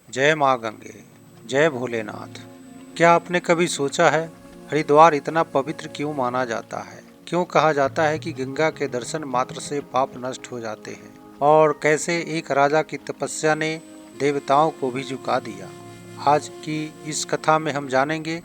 जय माँ गंगे, जय भोलेनाथ। क्या आपने कभी सोचा है हरिद्वार इतना पवित्र क्यों माना जाता है? क्यों कहा जाता है कि गंगा के दर्शन मात्र से पाप नष्ट हो जाते हैं? और कैसे एक राजा की तपस्या ने देवताओं को भी झुका दिया? आज की इस कथा में हम जानेंगे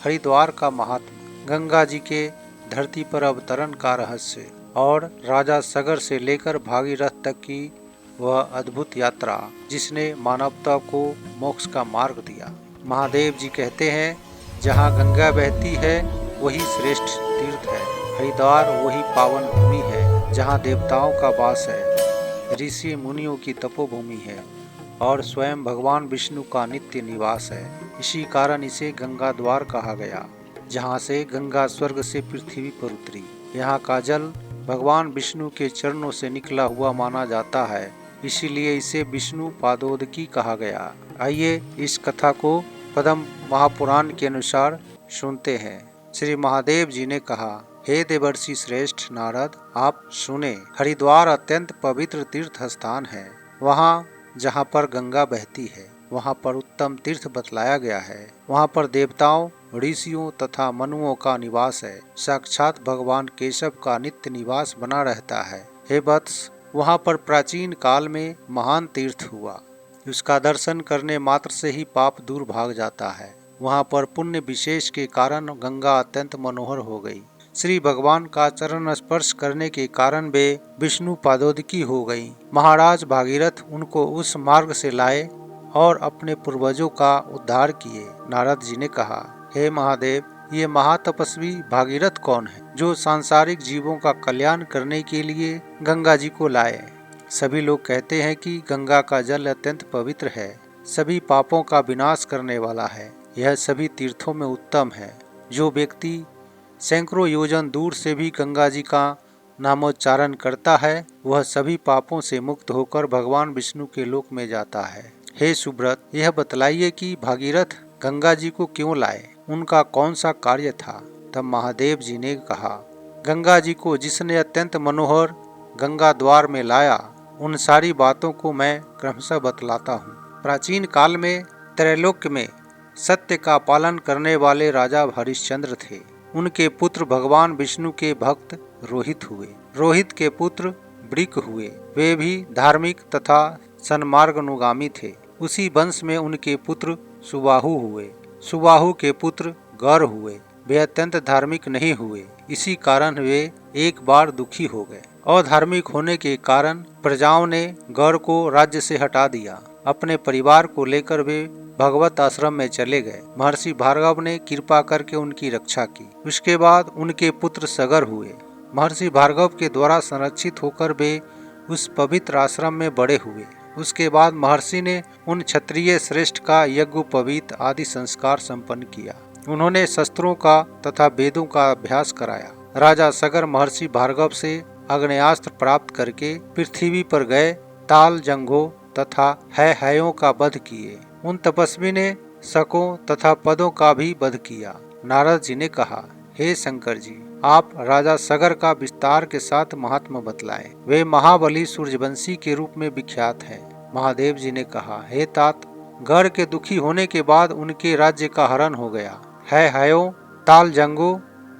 हरिद्वार का महात्मा, गंगा जी के धरती पर अवतरण का रहस्य और राजा सगर से लेकर भागीरथ तक की वह अद्भुत यात्रा जिसने मानवता को मोक्ष का मार्ग दिया। महादेव जी कहते हैं, जहाँ गंगा बहती है वही श्रेष्ठ तीर्थ है। हरिद्वार वही पावन भूमि है जहाँ देवताओं का वास है, ऋषि मुनियों की तपोभूमि है और स्वयं भगवान विष्णु का नित्य निवास है। इसी कारण इसे गंगा द्वार कहा गया, जहाँ से गंगा स्वर्ग से पृथ्वी पर उतरी। यहाँ का जल भगवान विष्णु के चरणों से निकला हुआ माना जाता है, इसीलिए इसे विष्णु पादोदकी कहा गया। आइए इस कथा को पद्म महापुराण के अनुसार सुनते हैं। श्री महादेव जी ने कहा, हे देवर्षि श्रेष्ठ नारद, आप सुने। हरिद्वार अत्यंत पवित्र तीर्थ स्थान है। वहाँ जहाँ पर गंगा बहती है वहाँ पर उत्तम तीर्थ बतलाया गया है। वहाँ पर देवताओं, ऋषियों तथा मनुओं का निवास है। साक्षात भगवान केशव का नित्य निवास बना रहता है। हे वत्स, वहाँ पर प्राचीन काल में महान तीर्थ हुआ। उसका दर्शन करने मात्र से ही पाप दूर भाग जाता है। वहाँ पर पुण्य विशेष के कारण गंगा अत्यंत मनोहर हो गई। श्री भगवान का चरण स्पर्श करने के कारण वे विष्णु पादोदकी हो गई। महाराज भागीरथ उनको उस मार्ग से लाए और अपने पूर्वजों का उद्धार किए। नारद जी ने कहा, हे महादेव, ये महातपस्वी भागीरथ कौन है जो सांसारिक जीवों का कल्याण करने के लिए गंगा जी को लाए? सभी लोग कहते हैं कि गंगा का जल अत्यंत पवित्र है, सभी पापों का विनाश करने वाला है। यह सभी तीर्थों में उत्तम है। जो व्यक्ति सैकड़ों योजन दूर से भी गंगा जी का नामोच्चारण करता है, वह सभी पापों से मुक्त होकर भगवान विष्णु के लोक में जाता है। हे सुब्रत, यह बतलाइए कि भागीरथ गंगा जी को क्यों लाए? उनका कौन सा कार्य था? तब महादेव जी ने कहा, गंगा जी को जिसने अत्यंत मनोहर गंगा द्वार में लाया, उन सारी बातों को मैं क्रमशः बतलाता हूँ। प्राचीन काल में त्रैलोक्य में सत्य का पालन करने वाले राजा हरिश्चंद्र थे। उनके पुत्र भगवान विष्णु के भक्त रोहित हुए। रोहित के पुत्र वृक हुए। वे भी धार्मिक तथा सन्मार्गानुगामी थे। उसी वंश में उनके पुत्र सुबाहु हुए। सुबाहु के पुत्र गौर हुए। वे अत्यंत धार्मिक नहीं हुए, इसी कारण वे एक बार दुखी हो गए। अधार्मिक होने के कारण प्रजाओं ने गौर को राज्य से हटा दिया। अपने परिवार को लेकर वे भगवत आश्रम में चले गए। महर्षि भार्गव ने कृपा करके उनकी रक्षा की। उसके बाद उनके पुत्र सगर हुए। महर्षि भार्गव के द्वारा संरक्षित होकर वे उस पवित्र आश्रम में बड़े हुए। उसके बाद महर्षि ने उन क्षत्रिय श्रेष्ठ का यज्ञोपवीत आदि संस्कार संपन्न किया। उन्होंने शस्त्रों का तथा वेदों का अभ्यास कराया। राजा सगर महर्षि भार्गव से आग्नेयास्त्र प्राप्त करके पृथ्वी पर गए ताल जंघों तथा हयों का वध किए। उन तपस्वी ने शकों तथा पदों का भी वध किया। नारद जी ने कहा, हे शंकर जी, आप राजा सगर का विस्तार के साथ महात्मा बतलाएं। वे महाबली सूर्यवंशी के रूप में विख्यात हैं। महादेव जी ने कहा, हे तात, गौर के दुखी होने के बाद उनके राज्य का हरण हो गया। हयों, ताल जंगों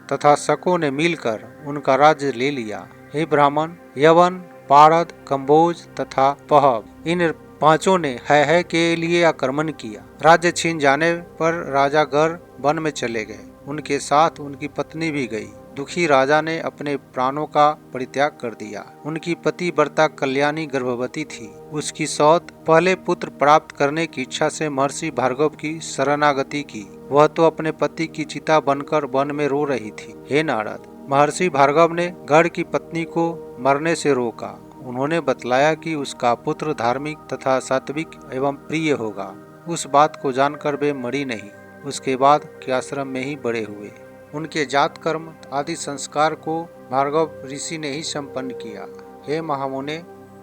तथा शकों ने मिलकर उनका राज्य ले लिया। हे ब्राह्मण, यवन, पारद, कंबोज तथा पहव, इन पांचों ने है के लिए आक्रमण किया। राज्य छीन जाने पर राजा गर वन में चले गए। उनके साथ उनकी पत्नी भी गई। दुखी राजा ने अपने प्राणों का परित्याग कर दिया। उनकी पति व्रता कल्याणी गर्भवती थी। उसकी सौत पहले पुत्र प्राप्त करने की इच्छा से महर्षि भार्गव की शरणागति की। वह तो अपने पति की चिता बनकर वन में रो रही थी। हे नारद, महर्षि भार्गव ने गढ़ की पत्नी को मरने से रोका। उन्होंने बतलाया कि उसका पुत्र धार्मिक तथा सात्विक एवं प्रिय होगा। उस बात को जानकर वे मरी नहीं। उसके बाद के आश्रम में ही बड़े हुए। उनके जात कर्म आदि संस्कार को भार्गव ऋषि ने ही संपन्न किया। हे महामुने,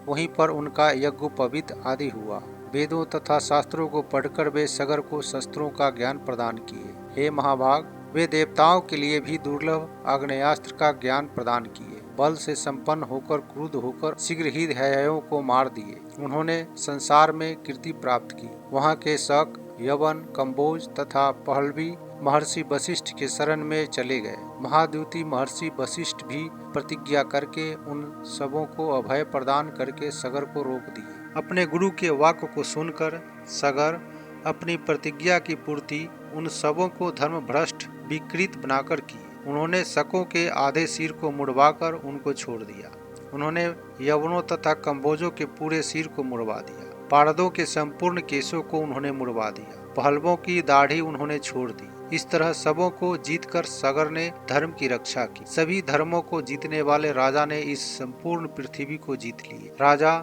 वहीं पर उनका यज्ञोपवीत आदि हुआ। वेदों तथा शास्त्रों को पढ़कर वे सगर को शस्त्रों का ज्ञान प्रदान किए। हे महाभाग, वे देवताओं के लिए भी दुर्लभ आग्नेयास्त्र का ज्ञान प्रदान किए। बल से संपन्न होकर क्रुद्ध होकर शीघ्र ही हययों को मार दिए। उन्होंने संसार में कीर्ति प्राप्त की। वहाँ के शक, यवन, कंबोज तथा पहलवी महर्षि वशिष्ठ के शरण में चले गए। महाद्युति महर्षि वशिष्ठ भी प्रतिज्ञा करके उन सबों को अभय प्रदान करके सगर को रोक दिए। अपने गुरु के वाक्य को सुनकर सगर अपनी प्रतिज्ञा की पूर्ति उन सबों को धर्म भ्रष्ट विकृत बनाकर की। उन्होंने शकों के आधे सिर को मुड़वाकर उनको छोड़ दिया। उन्होंने यवनों तथा कंबोजों के पूरे सिर को मुड़वा दिया। पारदों के संपूर्ण केशों को उन्होंने मुड़वा दिया। पहलवों की दाढ़ी उन्होंने छोड़ दी। इस तरह सबों को जीतकर सगर ने धर्म की रक्षा की। सभी धर्मों को जीतने वाले राजा ने इस संपूर्ण पृथ्वी को जीत लिए। राजा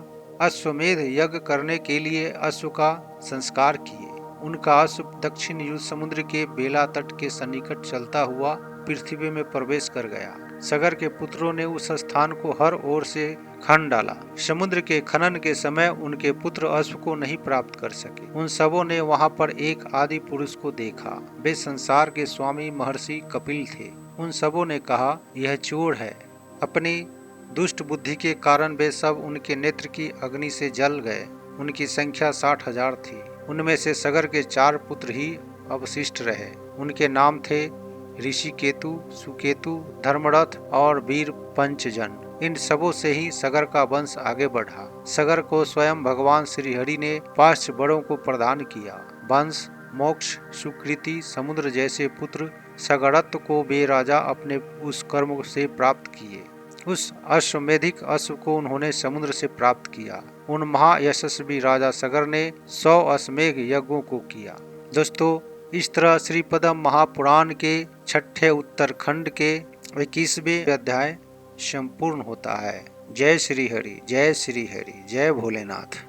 अश्वमेध यज्ञ करने के लिए अश्व का संस्कार किए। उनका अश्व दक्षिण युद्ध समुद्र के बेला तट के सन्निकट चलता हुआ पृथ्वी में प्रवेश कर गया। सगर के पुत्रों ने उस स्थान को हर ओर से खन डाला। समुद्र के खनन के समय उनके पुत्र अश्व को नहीं प्राप्त कर सके। उन सबों ने वहां पर एक आदि पुरुष को देखा। वे संसार के स्वामी महर्षि कपिल थे। उन सबों ने कहा, यह चोर है। अपनी दुष्ट बुद्धि के कारण वे सब उनके नेत्र की अग्नि से जल गए। उनकी संख्या 60,000 थी। उनमें से सगर के 4 पुत्र ही अवशिष्ट रहे। उनके नाम थे ऋषिकेतु, सुकेतु, धर्मरथ और वीर पंचजन। इन सबों से ही सगर का वंश आगे बढ़ा। सगर को स्वयं भगवान श्रीहरि ने 5 बड़ों को प्रदान किया। वंश, मोक्ष, सुकृति, समुद्र जैसे पुत्र सगरत्व को वे राजा अपने उस कर्म से प्राप्त किए। उस अश्वमेधिक अश्व को उन्होंने समुद्र से प्राप्त किया। उन महायशस्वी राजा सगर ने 100 अश्वमेघ यज्ञों को किया। दोस्तों, इस तरह श्रीपदम महापुराण के 6ठे उत्तरखंड के 21वें अध्याय संपूर्ण होता है। जय श्री हरि, जय श्री हरि, जय भोलेनाथ।